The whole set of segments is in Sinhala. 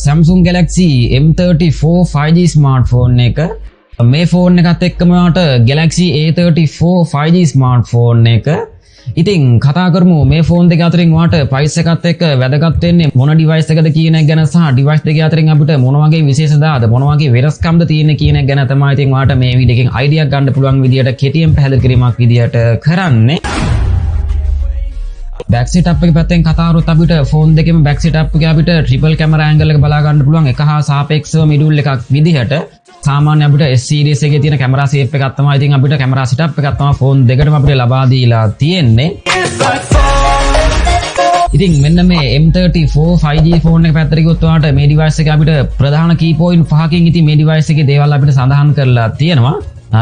Samsung Galaxy M34 5G smartphone එක මේ ෆෝන් එකත් එක්කම වට Galaxy A34 5G smartphone එක. ඉතින් කතා කරමු මේ ෆෝන් දෙක අතරින් වාට ප්‍රයිස් එකත් එක්ක වැදගත් වෙන්නේ මොන ඩිවයිස් එකද කියන එක ගැන සහ ඩිවයිස් දෙක අතරින් අපිට මොන වගේ විශේෂතාවද මොන වගේ වෙනස්කම්ද තියෙන්නේ කියන එක ගැන තමයි ඉතින් වාට මේ වීඩියෝ එකෙන් අයිඩියා ගන්න පුළුවන් විදියට කෙටියෙන් පැහැදිලි කිරීමක් විදියට කරන්නේ. back setup එක පැත්තෙන් කතා කරොත් අපිට ෆෝන් දෙකේම back setup එක අපිට triple camera angle එක බලා ගන්න පුළුවන් එක හා සාපේක්ෂව මිඩල් එකක් විදිහට. සාමාන්‍ය අපිට S series එකේ තියෙන camera shape එකක් තමයි ඉතින් අපිට camera setup එකක් තමයි ෆෝන් දෙකටම අපිට ලබා දීලා තියෙන්නේ. ඉතින් මෙන්න මේ M34 5G ෆෝන් එක පැත්තට ගියොත් ඔයාලට මේ device එකේ අපිට ප්‍රධාන key point 5කින් ඉතින් මේ device එකේ දේවල් අපිට සඳහන් කරලා තියෙනවා.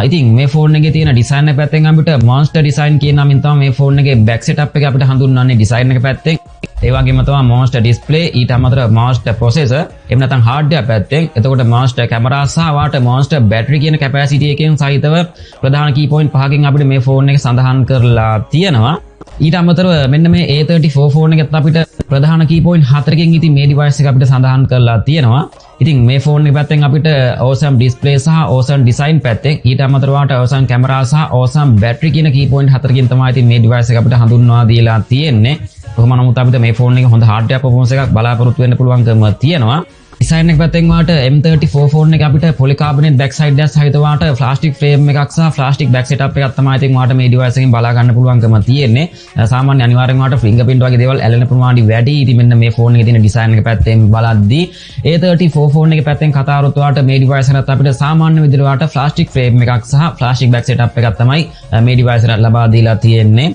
ඉතින් මේ ෆෝන් එකේ තියෙන ඩිසයින් එක පැත්තෙන් අපිට monster design කියන නමින් තමයි මේ ෆෝන් එකේ back setup එක අපිට හඳුන්වන්නේ ඩිසයින් එක පැත්තෙන්. ඒ වගේම තමයි monster display ඊට අමතරව monster processor එහෙම නැත්නම් hardware පැත්තෙන් එතකොට monster camera සහ වාට monster battery කියන capacity එකෙන් සහිතව ප්‍රධාන key point 5කින් අපිට මේ ෆෝන් එක සඳහන් කරලා තියෙනවා. ඊට අමතරව මෙන්න මේ A34 ෆෝන් එකත් අපිට ප්‍රධාන key point 4කින් ඉතින් මේ device එක අපිට සඳහන් කරලා තියෙනවා. ඉතින් මේ ෆෝන් එක පැත්තෙන් අපිට awesome display සහ awesome design පැත්තෙන් ඊට අමතරව awesome camera සහ awesome battery කියන key point 4කින් තමයි ඉතින් මේ device එක අපිට හඳුන්වා දීලා තියෙන්නේ. කොහොම නමුත් අපිට මේ ෆෝන් එකේ හොඳ hardware performance එකක් බලාපොරොත්තු වෙන්න පුළුවන්කම තියෙනවා. ඩිසයින් එක පැත්තෙන් වාට M34 ෆෝන් එක අපිට polycarbonate back side dash සහිත වාට plastic frame එකක් සහ plastic back setup එකක් තමයි ඉතින් වාට මේ device එකෙන් බලා ගන්න පුළුවන්කම තියෙන්නේ. සාමාන්‍ය අනිවාර්යෙන් වාට fingerprint වගේ දේවල් ඇලෙන ප්‍රමාණය වැඩි. ඉතින් මෙන්න මේ ෆෝන් එකේ තියෙන ඩිසයින් එක පැත්තෙන් බලද්දී A34 ෆෝන් එක පැත්තෙන් කතා කරොත් වාට මේ device එකත් අපිට සාමාන්‍ය විදිහට වාට plastic frame එකක් සහ plastic back setup එකක් තමයි මේ device එකට ලබා දීලා තියෙන්නේ.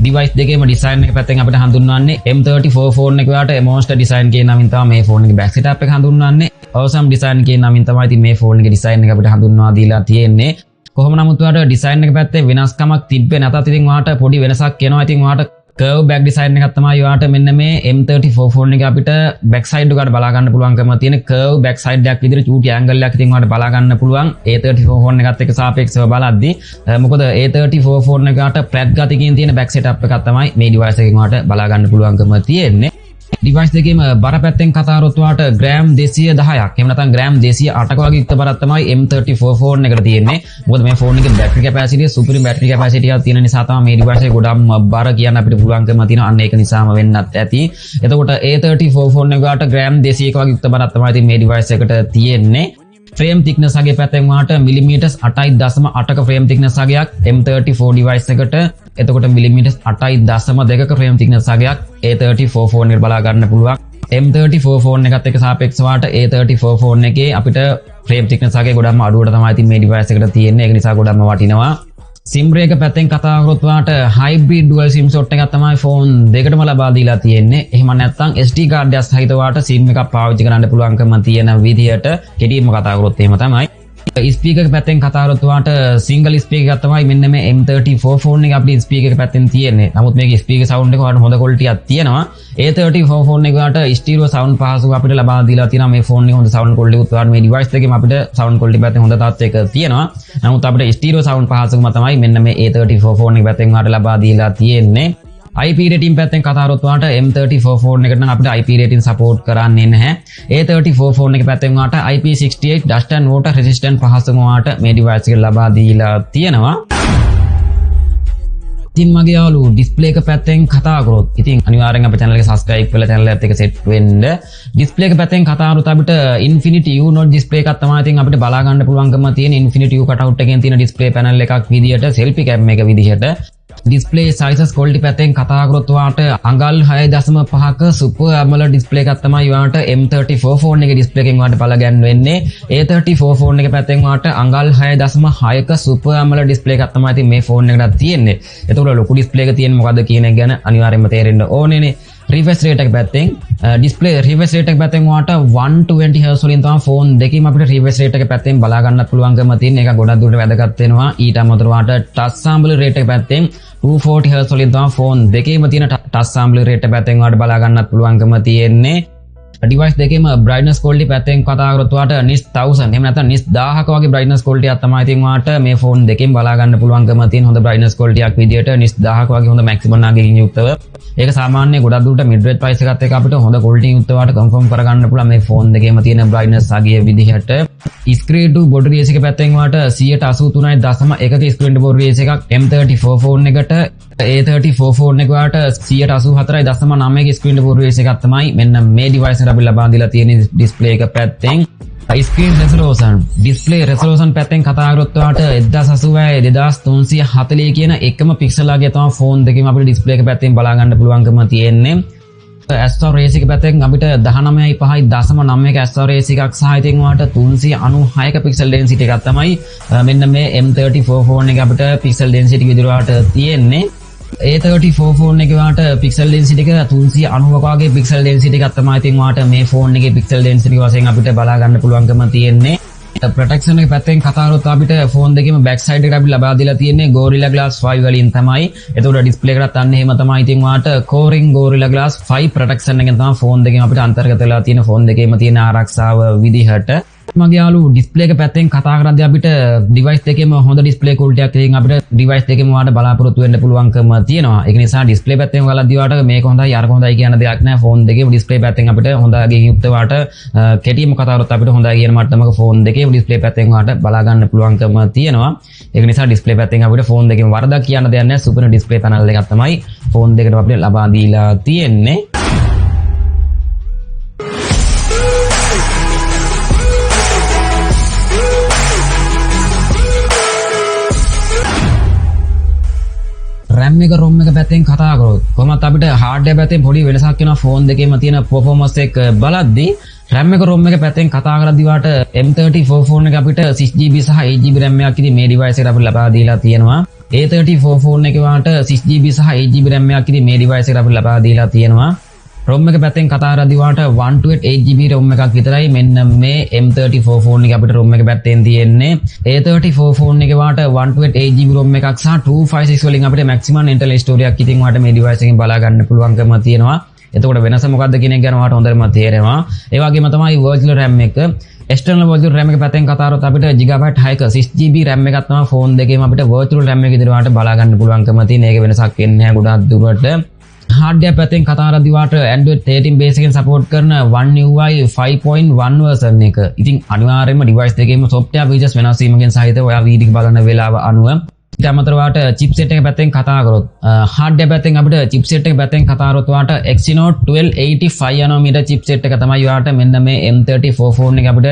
device දෙකේම design එක පැත්තෙන් අපිට හඳුන්වන්නේ M34 ෆෝන් එක වලට monster design කියන නමින් තමයි මේ ෆෝන් එකේ back setup එක හඳුන්වන්නේ. awesome design කියන නමින් තමයි ඉතින් මේ ෆෝන් එකේ design එක අපිට හඳුන්වා දීලා තියෙන්නේ. කොහොම නමුත් ඔයාලට design එක පැත්තේ වෙනස්කමක් තිබ්බේ නැතත් ඉතින් ඔයාලට පොඩි වෙනසක් එනවා. ඉතින් ඔයාලට curve back design එකක් තමයි ඔයාලට මෙන්න මේ M34 ෆෝන් එකේ අපිට back side එකට බලා ගන්න පුළුවන්කම තියෙන curve back side එකක් විදිහට චූටි angle එකක් ඉතින් ඔයාලට බලා ගන්න පුළුවන් A34 ෆෝන් එකත් එක්ක සාපේක්ෂව බලද්දී. මොකද A34 ෆෝන් එකට flat ගතියකින් තියෙන back setup එකක් තමයි මේ device එකෙන් ඔයාලට බලා ගන්න පුළුවන්කම තියෙන්නේ. device දෙකේම බර පැත්තෙන් කතා කරොත් ඔයාලට ග්‍රෑම් 210ක් එහෙම නැත්නම් ග්‍රෑම් 208ක වගේ යුක්ත බරක් තමයි M34 ෆෝන් එකට තියෙන්නේ. මොකද මේ ෆෝන් එකේ battery capacity supreme battery capacity එකක් තියෙන නිසා තමයි මේ device එක ගොඩක් බර කියන්න අපිට පුළුවන්කම තියෙනවා. අන්න ඒක නිසාම වෙන්නත් ඇති. එතකොට A34 ෆෝන් එකකට ග්‍රෑම් 200ක වගේ යුක්ත බරක් තමයි ඉතින් මේ device එකට තියෙන්නේ. frame thickness අගේ පැත්තෙන් වාට millimeters 8.8ක frame thickness අගයක් M34 device එකට. එතකොට millimeters 8.2ක frame thickness අගයක් A34 ෆෝන් එකට බලා ගන්න පුළුවන්. M34 ෆෝන් එකත් එක්ක සාපේක්ෂව වාට A34 ෆෝන් එකේ අපිට frame thickness අගේ ගොඩක්ම අඩුවට තමයි ඉතින් මේ device එකට තියෙන්නේ. ඒක නිසා ගොඩක්ම වටිනවා. SIM එක පැත්තෙන් කතා කරොත් වාට hybrid dual SIM slot එකක් තමයි ෆෝන් දෙකටම ලබා දීලා තියෙන්නේ. එහෙම නැත්නම් SD card එකක් සහිත වාට SIM එකක් පාවිච්චි කරන්න පුළුවන්කම තියෙන විදිහට කෙටිම කතා කරොත් එහෙම තමයි. ස්පීකර් එක පැත්තෙන් කතා කරොත් වාට single speaker එකක් තමයි මෙන්න මේ M34 ෆෝන් එක අපිට ස්පීකර් එක පැත්තෙන් තියෙන්නේ. නමුත් මේකේ ස්පීකර් sound එක වාට හොඳ quality එකක් තියෙනවා. A34 ෆෝන් එක වාට stereo sound පහසුව අපිට ලබා දීලා තියෙනවා. මේ ෆෝන් එකේ හොඳ sound quality එකත් වාට මේ device දෙකේම අපිට sound quality පැත්තෙන් හොඳ තත්ත්වයක තියෙනවා. නමුත් අපිට stereo sound පහසුවම තමයි මෙන්න මේ A34 ෆෝන් එක පැත්තෙන් වාට ලබා දීලා තියෙන්නේ. IP rating පැත්තෙන් කතා කරොත් වාට M34 ෆෝන් එකට නම් අපිට IP rating support කරන්නේ නැහැ. A34 ෆෝන් එක පැත්තෙන් වාට IP68 dust and water resistant පහසුම වාට මේ device එක ලබා දීලා තියෙනවා. ඉතින් මගේ යාළුවෝ display එක පැත්තෙන් කතා කරොත් ඉතින් අනිවාර්යෙන් අපේ channel එක subscribe කරලා channel එකත් එක්ක set වෙන්න. display එක පැත්තෙන් කතා කරොත් අපිට infinity U notch display එකක් තමයි ඉතින් අපිට බලා ගන්න පුළුවන්කම තියෙන infinity U cutout එකෙන් තියෙන display panel එකක් විදියට selfie cam එක විදියට. display sizes quality පැත්තෙන් කතා කරොත් වාට අඟල් 6.5ක super AMOLED display එකක් තමයි වාට M34 ෆෝන් එකේ display එකෙන් වාට බල ගන්න වෙන්නේ. A34 ෆෝන් එක පැත්තෙන් වාට අඟල් 6.6ක super AMOLED display එකක් තමයි ඉතින් මේ ෆෝන් එකට තියෙන්නේ. ඒතකොට ලොකු display එක තියෙන මොකද්ද කියන එක ගැන අනිවාර්යයෙන්ම තේරෙන්න ඕනේනේ. refresh rate එක පැත්තෙන් display refresh rate එක පැත්තෙන් වාට 120 Hz වලින් තමයි ෆෝන් දෙකේම අපිට refresh rate එක පැත්තෙන් බලා ගන්නත් පුළුවන්කම තියෙන. ඒක ගොඩක් දුරට වැදගත් වෙනවා. ඊට අමතරව වාට touch sample rate එක පැත්තෙන් 240 Hz වලින් තමයි ෆෝන් දෙකේම තියෙන touch sample rate එක පැත්තෙන් වාට බලා ගන්නත් පුළුවන්කම තියෙන්නේ. ඩිවයිස් දෙකේම brightness quality පැත්තෙන් කතා කරොත් ඔයාලට nis 1000 එහෙම නැත්නම් nis 1000ක වගේ brightness quality එකක් තමයි ඉතින් ඔයාලට මේ ෆෝන් දෙකෙන් බලා ගන්න පුළුවන්කම තියෙන හොඳ brightness quality එකක් විදියට nis 1000ක වගේ හොඳ maximum නාගකින් යුක්තව ඒක සාමාන්‍ය ගොඩක් දුරට mid range price එකත් එක්ක අපිට හොඳ quality යුක්තව ඔයාලට confirm කරගන්න පුළුවන් මේ ෆෝන් දෙකේම තියෙන brightness අගය විදිහට screen to body ratio එක පැත්තෙන් ඔයාලට 183.1ක screen to body ratio එකක් m34 ෆෝන් එකට a34 ෆෝන් එක ඔයාලට 184.9ක screen to body ratio එකක් තමයි මෙන්න මේ device එකට අපි ලබා දීලා තියෙන display එක පැත්තෙන් screen resolution display resolution පැත්තෙන් කතා කරොත් ඔයාලට 1080x2340 කියන එකම pixel ආගේ තමයි ෆෝන් දෙකේම අපිට display එක පැත්තෙන් බලා ගන්න පුළුවන්කම තියෙන්නේ aspect ratio එක පැත්තෙන් අපිට 19.5.9ක aspect ratio එකක් සහ ඉතින් ඔයාලට 396ක pixel density එකක් තමයි මෙන්න මේ M34 ෆෝන් එක අපිට pixel density විදිහට ඔයාලට තියෙන්නේ A34 ෆෝන් එකේ වාට pixel density එක 390ක වගේ pixel density එකක් තමයි ඉතින් වාට මේ ෆෝන් එකේ pixel density වශයෙන් අපිට බලා ගන්න පුළුවන්කම තියෙන්නේ protection එක පැත්තෙන් කතා කරොත් අපිට ෆෝන් දෙකේම back side එකට අපි ලබා දීලා තියෙන්නේ Gorilla Glass 5 වලින් තමයි. එතකොට display එකටත් අන්න එහෙම තමයි ඉතින් වාට Coring Gorilla Glass 5 protection එකෙන් තමයි ෆෝන් දෙකේම අපිට අන්තර්ගත වෙලා තියෙන ෆෝන් දෙකේම තියෙන ආරක්ෂාව විදිහට මගේ යාළුවෝ display එක පැත්තෙන් කතා කරද්දී අපිට device දෙකේම හොඳ display quality එකක් තියෙන අපිට device දෙකේම වාට බලාපොරොත්තු වෙන්න පුළුවන්කම තියෙනවා. ඒක නිසා display පැත්තෙන් බලද්දී වාට මේක හොඳයි අරක හොඳයි කියන දෙයක් නැහැ. ෆෝන් දෙකේම display පැත්තෙන් අපිට හොඳගේ යුක්ත වාට කෙටිම කතා කරොත් අපිට හොඳයි කියන මට්ටමක ෆෝන් දෙකේම display පැත්තෙන් වාට බලා ගන්න පුළුවන්කම තියෙනවා. ඒක නිසා display පැත්තෙන් අපිට ෆෝන් දෙකේම වරදක් කියන්න දෙයක් නැහැ. super display panel එකක් තමයි ෆෝන් දෙකට අපිට ලබා දීලා තියෙන්නේ. RAM එක ROM එක පැත්තෙන් කතා කරොත් කොහොමත් අපිට hardware පැත්තෙන් පොඩි වෙනසක් වෙනවා ෆෝන් දෙකේම තියෙන performance එක බලද්දී RAM එක ROM එක පැත්තෙන් කතා කරද්දී වාට M34 ෆෝන් එක අපිට 6GB සහ 8GB RAM එකක් ඉතින් මේ device එකට අපිට ලබා දීලා තියෙනවා A34 ෆෝන් එකේ වාට 6GB සහ 8GB RAM එකක් ඉතින් මේ device එකට අපිට ලබා දීලා තියෙනවා ROM එක පැත්තෙන් කතා කරද්දී වාට 128GB ROM එකක් විතරයි මෙන්න මේ M34 ෆෝන් එක අපිට ROM එක පැත්තෙන් තියෙන්නේ A34 ෆෝන් එකේ වාට 128GB ROM එකක් සහ 256 වලින් අපිට maximum internal storage එකක් ඉතින් වාට මේ device එකෙන් බලා ගන්න පුළුවන්කම තියෙනවා එතකොට වෙනස මොකක්ද කියන එක ගැන වාට හොඳටම තේරෙනවා ඒ වගේම තමයි virtual RAM එක external virtual RAM එක පැත්තෙන් කතා කරොත් අපිට gigabyte 6ක 6GB RAM එකක් තමයි ෆෝන් දෙකේම අපිට virtual RAM එක විදිහට වාට බලා ගන්න පුළුවන්කම තියෙන ඒක වෙනසක් වෙන්නේ නැහැ ගොඩක් දුරට hardware පැත්තෙන් කතා කරද්දී වාට Android 13 base එකෙන් support කරන One UI 5.1 version එක. ඉතින් අනිවාර්යයෙන්ම device දෙකේම software features වෙනස් වීමකින් සහිත ඔයා වීඩියෝ බලන වෙලාව අනුව ඊට අමතරව වාට chipset එක පැත්තෙන් කතා කරොත් hardware පැත්තෙන් අපිට chipset එක පැත්තෙන් කතා කරොත් වාට Exynos 1285 nanometer chipset එක තමයි වාට මෙන්න මේ M34 ෆෝන් එක අපිට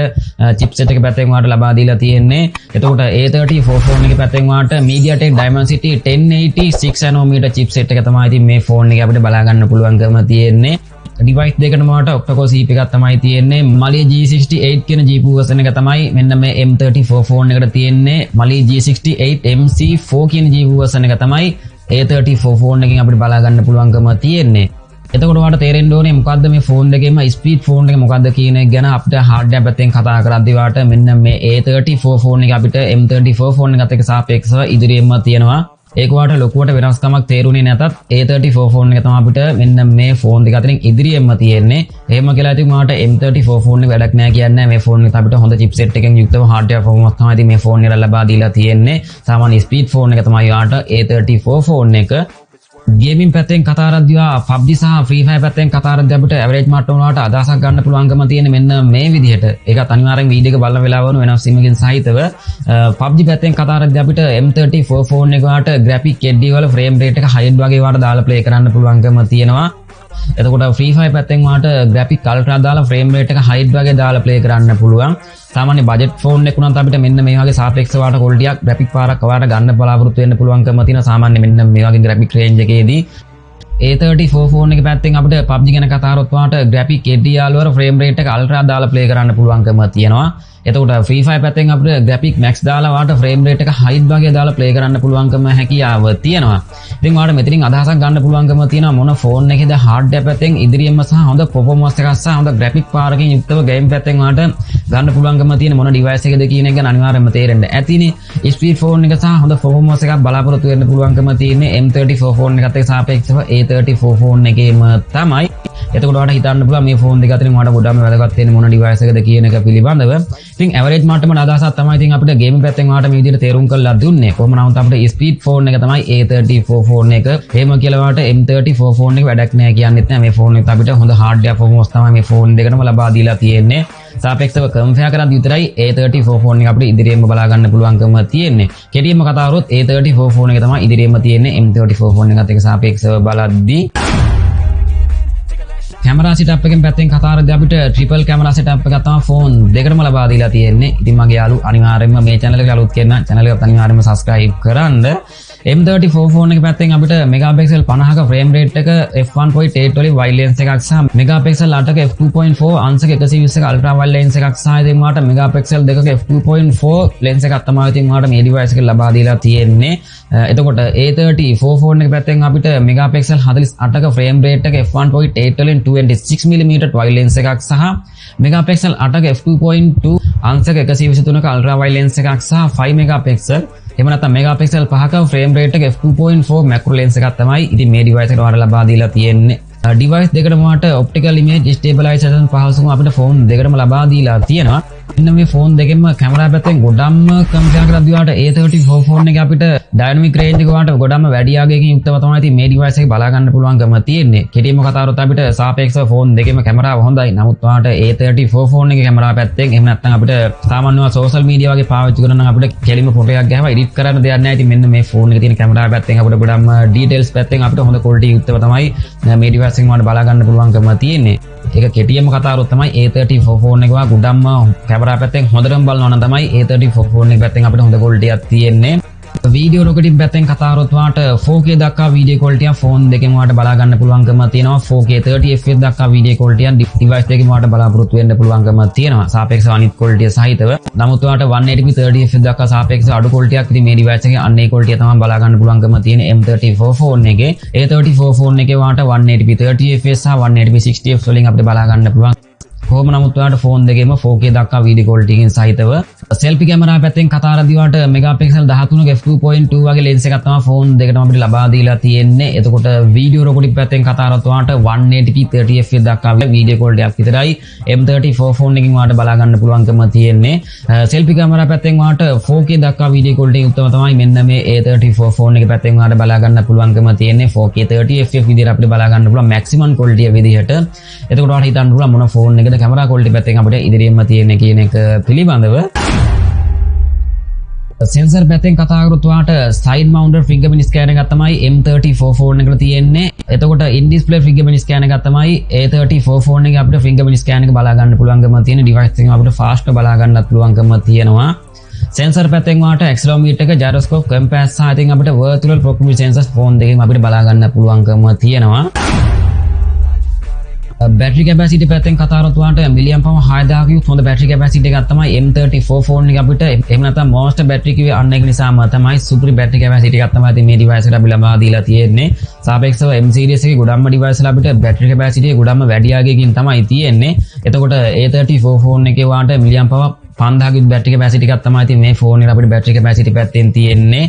chipset එක පැත්තෙන් වාට ලබා දීලා තියෙන්නේ. එතකොට A34 ෆෝන් එක පැත්තෙන් වාට MediaTek Dimensity 1086 nanometer chipset එක තමයි ඉතින් මේ ෆෝන් එක අපිට බලා ගන්න පුළුවන්කම තියෙන්නේ. device දෙකටම වාට octa-core CPU එකක් තමයි තියෙන්නේ. Mali G68 කියන GPU version එක තමයි මෙන්න මේ M34 ෆෝන් එකට තියෙන්නේ. Mali G68 MC4 කියන GPU version එක තමයි A34 ෆෝන් එකකින් අපිට බලා ගන්න පුළුවන්කම තියෙන්නේ. එතකොට ඔයාලට තේරෙන්න ඕනේ මොකද්ද මේ ෆෝන් දෙකේම ස්පීඩ් ෆෝන් එක මොකද්ද කියන එක ගැන අපිට hardware පැත්තෙන් කතා කරද්දී වාට මෙන්න මේ A34 ෆෝන් එක අපිට M34 ෆෝන් එකත් එක්ක සාපේක්ෂව ඉදිරියෙන්ම තියෙනවා. ඒක වාට ලොකුවට වෙනස්කමක් තේරුනේ නැතත් A34 ෆෝන් එක තමයි අපිට මෙන්න මේ ෆෝන් දෙක අතරින් ඉදිරියෙන්ම තියෙන්නේ. එහෙම කියලා ඉතින් වාට M34 ෆෝන් එක වැඩක් නැහැ කියන්නේ මේ ෆෝන් එක අපිට හොඳ chipset එකකින් යුක්තව hardware performance තමයි ඉතින් මේ ෆෝන් එක ලබා දීලා තියෙන්නේ. සාමාන්‍ය ස්පීඩ් ෆෝන් එක තමයි වාට A34 ෆෝන් එක. ගේමින් පැත්තෙන් කතා කරද්දී PUBG සහ Free Fire පැත්තෙන් කතා කරද්දී අපිට ඇවරේජ් මට්ටම වලට අදහසක් ගන්න පුළුවන්කම තියෙන මෙන්න මේ විදිහට. ඒකත් අනිවාර්යෙන් වීඩියෝ එක බලන වෙලාව වුණ වෙනස් වීමකින් සහිතව PUBG පැත්තෙන් කතා කරද්දී අපිට M34 ෆෝන් එක වලට graphic HD වල frame rate එක high වගේ වලට දාලා play කරන්න පුළුවන්කම තියෙනවා. එතකොට Free Fire පැත්තෙන් වලට graphic ultra දාලා frame rate එක high වගේ දාලා play කරන්න පුළුවන්. සාමාන්‍ය budget phone එක උනත් අපිට මෙන්න මේ වගේ සාපේක්ෂව වාට quality එකක් graphic පාරක් වාට ගන්න බලාපොරොත්තු වෙන්න පුළුවන්කම තියෙන සාමාන්‍ය මෙන්න මේ වගේ graphic range එකේදී A34 ෆෝන් එක පැත්තෙන් අපිට PUBG ගැන කතා කරොත් වාට graphic HDR වල frame rate එක ultra දාලා play කරන්න පුළුවන්කම තියෙනවා. එතකොට Free Fire පැත්තෙන් අපිට graphic max දාලා වාට frame rate එක high වගේ දාලා play කරන්න පුළුවන්කම හැකියාව තියෙනවා. ඉතින් වාට මෙතනින් අදහසක් ගන්න පුළුවන්කම තියෙනවා මොන ෆෝන් එකේද hardware පැත්තෙන් ඉදිරියෙන්ම සහ හොඳ performance එකක් සහ හොඳ graphic පාරකින් යුක්තව game පැත්තෙන් වාට ගන්න පුළුවන්කම තියෙන මොන ඩිවයිස් එකද කියන එක අනිවාර්යයෙන්ම තේරෙන්න ඇතිනේ. ස්පීඩ් ෆෝන් එක සහ හොඳ performance එකක් බලාපොරොත්තු වෙන්න පුළුවන්කම තියෙන්නේ M34 ෆෝන් එකත් එක්ක සාපේක්ෂව A34 ෆෝන් එකේම තමයි. එතකොට ඔයාලට හිතන්න පුළුවන් මේ ෆෝන් දෙක අතරින් ඔයාලට ගොඩාක් වැදගත් වෙන්නේ මොන ඩිවයිස් එකද කියන එක පිළිබඳව. ඉතින් ඇවරේජ් මට්ටමේ අදහසක් තමයි ඉතින් අපිට ගේමින් පැත්තෙන් ඔයාලට මේ විදිහට තේරුම් කරලා දුන්නේ. කොහොම නමුත් අපිට ස්පීඩ් ෆෝන් එක තමයි A34 ෆෝන් එක. එහෙම කියලා ඔයාලට M34 ෆෝන් එක වැඩක් නෑ කියන්නෙත් නෑ. මේ ෆෝන් එකත් අපිට හොඳ hardware performance තමයි මේ ෆෝන් දෙකම ලබා දීලා තියෙන්නේ. සාපේක්ෂව කම්පෙයාර් කරද්දී විතරයි A34 ෆෝන් එක අපිට ඉදිරියෙන්ම බලා ගන්න පුළුවන්කම තියෙන්නේ. කෙටියෙන්ම කතා කරොත් A34 ෆෝන් එක තමයි ඉදිරියෙන්ම තියෙන්නේ M34 ෆෝන් එකත් එක්ක සාපේක්ෂව බලද්දී. කැමරා සෙටප් එකෙන් පැත්තෙන් කතා කරද්දී අපිට ට්‍රිපල් කැමරා සෙටප් එකක් තමයි ෆෝන් දෙකටම ලබා දීලා තියෙන්නේ. ඉතින් මගේ යාළු අනිවාර්යයෙන්ම මේ channel එකට අලුත් කෙනා channel එකට අනිවාර්යයෙන්ම subscribe කරන්න. M34 ෆෝන් එක පැත්තෙන් අපිට මෙගාපික්සල් 50ක ෆ්‍රේම් රේට් එක f1.8 වලින් වයිඩ් ලෙන්ස් එකක් සහ මෙගාපික්සල් 8ක f2.4 අංශක 120ක අල්ට්‍රා වයිඩ් ලෙන්ස් එකක් සහ ඉතින් ඔයාලට මෙගාපික්සල් 2ක f2.4 ලෙන්ස් එකක් තමයි ඉතින් ඔයාලට මේ ඩිවයිස් එකේ ලබා දීලා තියෙන්නේ. එතකොට A34 ෆෝන් එක පැත්තෙන් අපිට මෙගාපික්සල් 48ක ෆ්‍රේම් රේට් එක f1.8 වලින් 26mm වයිඩ් ලෙන්ස් එකක් සහ මෙගාපික්සල් 8ක f2.2 අංශක 123ක අල්ට්‍රා වයිඩ් ලෙන්ස් එකක් සහ 5 මෙගාපික්සල් එහෙම නැත්නම් මෙගාපික්සල් 5ක ෆ්‍රේම් රේට් එක f2.4 මැක්‍රෝ ලෙන්ස් එකක් තමයි ඉතින් මේ ඩිවයිස් එකට ඔයාලට ලබා දීලා තියෙන්නේ. ඩිවයිස් දෙකටම ඔයාලට ඔප්ටිකල් ඉමේජ් ස්ටේබිලයිසේෂන් පහසුකම් අපිට ෆෝන් දෙකටම ලබා දීලා තියෙනවා. මෙන්න මේ ෆෝන් දෙකෙන්ම කැමරා පැත්තෙන් ගොඩක්ම කම්පෙයාර් කරද්දී ඔයාලට A34 ෆෝන් එකේ අපිට ඩයිනමික් රේන්ජ් එක ඔයාලට ගොඩක්ම වැඩි ආගයකින් යුක්තව තමයි ඉතින් මේ ඩිවයිස් එක බලා ගන්න පුළුවන්කම තියෙන්නේ. කෙටියෙන්ම කතා කරොත් අපිට සාපේක්ෂව ෆෝන් දෙකෙම කැමරාව හොඳයි. නමුත් ඔයාලට A34 ෆෝන් එකේ කැමරා පැත්තෙන් එහෙම නැත්නම් අපිට සාමාන්‍යව සෝෂල් මීඩියා වගේ පාවිච්චි කරන නම් අපිට කෙලින්ම ෆොටෝ එකක් ගහලා එඩිට් කරන්න දෙයක් නැහැ. ඉතින් මෙන්න මේ ෆෝන් එකේ තියෙන කැමරා පැත්තෙන් අපිට ගොඩක්ම ඩීටේල්ස් පැත්තෙන් අපිට හොඳ ක්වොලිටි යුක්තව තමයි මේ ඩිවයිස් එකෙන් ඔයාලට බලා ගන්න පුළුවන්කම තියෙන්නේ. ඒක කෙටියෙන්ම කතා කරොත් තමයි A34 ෆෝන් එක වා ගොඩක්ම කැමරා පැත්තෙන් හොඳටම බලනවා නම් තමයි A34 ෆෝන් එක පැත්තෙන් අපිට හොඳ ක්වොලිටියක් තියෙන්නේ. වීඩියෝ රෙකෝඩින් පැත්තෙන් කතා කරොත් වාට 4K දක්වා වීඩියෝ ක්වොලිටිය ෆෝන් දෙකෙන් වාට බලා ගන්න පුළුවන්කම තියෙනවා. 4K 30fps දක්වා වීඩියෝ ක්වොලිටිය ඩිවයිස් දෙකෙන් වාට බලාපොරොත්තු වෙන්න පුළුවන්කම තියෙනවා. සාපේක්ෂව අනිත් ක්වොලිටිය සහිතව. නමුත් වාට 180p 30fps දක්වා සාපේක්ෂව අඩු ක්වොලිටියක් ඉතින් මේ ඩිවයිස් එකේ අන්නේ ක්වොලිටිය තමයි බලා ගන්න පුළුවන්කම තියෙන M34 ෆෝන් එකේ. A34 ෆෝන් එකේ වාට 180p 30fps සහ 180p 60fps වලින් අපිට බලා ගන්න පුළුවන්. කොහොම නමුත් ඔයාලට ෆෝන් දෙකේම 4K දක්වා වීඩියෝ ක්වොලිටි එකකින් සහිතව සෙල්ෆි කැමරා පැත්තෙන් කතා කරද්දී ඔයාලට මෙගාපික්සල් 13ක f2.2 වගේ ලෙන්ස් එකක් තමයි ෆෝන් දෙකටම අපිට ලබා දීලා තියෙන්නේ. එතකොට වීඩියෝ රෙකෝඩින් පැත්තෙන් කතා කරද්දී ඔයාලට 180p 30fps දක්වා වීඩියෝ ක්වොලිටියක් විතරයි M34 ෆෝන් එකකින් ඔයාලට බලා ගන්න පුළුවන්කම තියෙන්නේ. සෙල්ෆි කැමරා පැත්තෙන් ඔයාලට 4K දක්වා වීඩියෝ ක්වොලිටි යුක්තව තමයි මෙන්න මේ A34 ෆෝන් එක පැත්තෙන් ඔයාලට බලා ගන්න පුළුවන්කම තියෙන්නේ. 4K 30fps විදිහට අපිට බලා ගන්න පුළුවන් මැක්සිමම් ක්වොලිටිය විදිහට. එතකොට ඔයාලට හිතන්න පුළුවන් මොන ෆෝන් එකද කැමරා ක්වොලිටි පැත්තෙන් අපිට ඉදිරියෙන්ම තියෙන්නේ කියන එක පිළිබඳව. සෙන්සර් පැත්තෙන් කතා කරොත් ඔයාලට සයිඩ් මවුන්ටඩ් ෆින්ගර්ප්‍රින්ට් ස්කෑනර් එකක් තමයි M34 ෆෝන් එකට තියෙන්නේ. එතකොට ඉන් ඩිස්ප්ලේ ෆින්ගර්ප්‍රින්ට් ස්කෑනර් එකක් තමයි A34 ෆෝන් එකේ අපිට ෆින්ගර්ප්‍රින්ට් ස්කෑන් එක බලා ගන්න පුළුවන්කම තියෙන ඩිවයිස් එකෙන් අපිට ෆාස්ට් බලා ගන්නත් පුළුවන්කම තියෙනවා. සෙන්සර් පැත්තෙන් ඔයාලට ඇක්සලරෝමීටර් එක ජයිරොස්කෝප් කම්පැස් සහ ඉතින් අපිට වර්චුවල් ප්‍රොක්සිමිටි සෙන්සර්ස් ෆෝන් දෙකෙන් අපිට බලා ගන්න පුළුවන්කම තියෙනවා. බැටරි කැපැසිටි පැත්තෙන් කතා කරොත් ඔයාලට මිලියම් පවර් 6000ක යුත් හොඳ බැටරි කැපැසිටි එකක් තමයි M34 ෆෝන් එක අපිට එහෙම නැත්නම් මොස්ටර් බැටරි කිව්වේ අන්න ඒක නිසාම තමයි සුපිරි බැටරි කැපැසිටි එකක් තමයි ඉතින් මේ ඩිවයිස් එකට අපි ලබා දීලා තියෙන්නේ. සාපේක්ෂව M series එකේ ගොඩක්ම ඩිවයිස් වල අපිට බැටරි කැපැසිටි එක ගොඩක්ම වැඩි ආගයකින් තමයි තියෙන්නේ. එතකොට A34 ෆෝන් එකේ ඔයාලට මිලියම් පවර් 5000 ක බැටරි කැපැසිටි එකක් තමයි ඉතින් මේ ෆෝන් එකට අපිට බැටරි කැපැසිටි පැත්තෙන් තියෙන්නේ.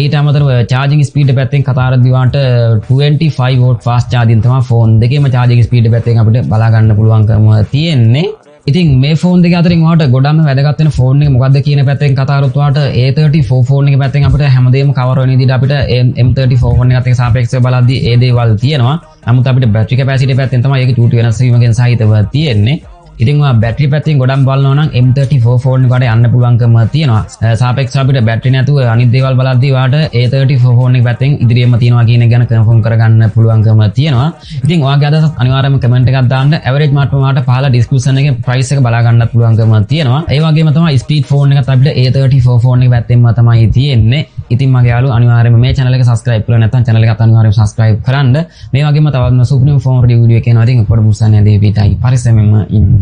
ඊට අමතරව චාර්ජින් ස්පීඩ් පැත්තෙන් කතා කරද්දී ඔයාලට 25 වෝල්ට් ෆාස්ට් චාර්ජින් තමයි ෆෝන් දෙකේම චාර්ජින් ස්පීඩ් පැත්තෙන් අපිට බලා ගන්න පුළුවන්කම තියෙන්නේ. ඉතින් මේ ෆෝන් දෙක අතරින් ඔයාලට ගොඩක්ම වැදගත් වෙන ෆෝන් එක මොකක්ද කියන පැත්තෙන් කතා කරොත් ඔයාලට A34 ෆෝන් එක පැත්තෙන් අපිට හැමදේම කවර් වෙන විදිහට අපිට M34 ෆෝන් එකත් එක්ක සාපේක්ෂව බලද්දී ඒ දේවල් තියෙනවා. නමුත් අපිට බැටරි කැපැසිටි පැත්තෙන් තමයි ඒක චූටි වෙනස් වීමකින් සහිතව තියෙන්නේ. ඉතින් ඔයා බැටරි පැත්තෙන් ගොඩක් බලනවා නම් M34 ෆෝන් එකට යන්න පුළුවන්කම තියෙනවා. සාපේක්ෂව අපිට බැටරි නැතුව අනිත් දේවල් බලද්දී ඔයාලට A34 ෆෝන් එක පැත්තෙන් ඉදිරියෙම තියෙනවා කියන එක ගැන කන්ෆර්ම් කරගන්න පුළුවන්කම තියෙනවා. ඉතින් ඔයාගේ අදහස් අනිවාර්යයෙන්ම කමෙන්ට් එකක් දාන්න. ඇවරේජ් මාර්ට් ඔයාලට පහළ ඩිස්ක්‍රිප්ෂන් එකේ ප්‍රයිස් එක බලා ගන්නත් පුළුවන්කම තියෙනවා. ඒ වගේම තමයි ස්පීඩ් ෆෝන් එකත් අපිට A34 ෆෝන් එක පැත්තෙන්ම තමයි තියෙන්නේ. ඉතින් මගේ යාළුවෝ අනිවාර්යයෙන්ම මේ channel එක subscribe කරලා නැත්නම් channel එකත් අනිවාර්යයෙන්ම subscribe කරන්න. මේ වගේම තවත් සුපිරිම ෆෝන් රිවියු එකක් එනවා. ඉතින් පොඩි බුස්සන්නේ දී පිටයි පරිස්සමෙන්ම ඉන්න.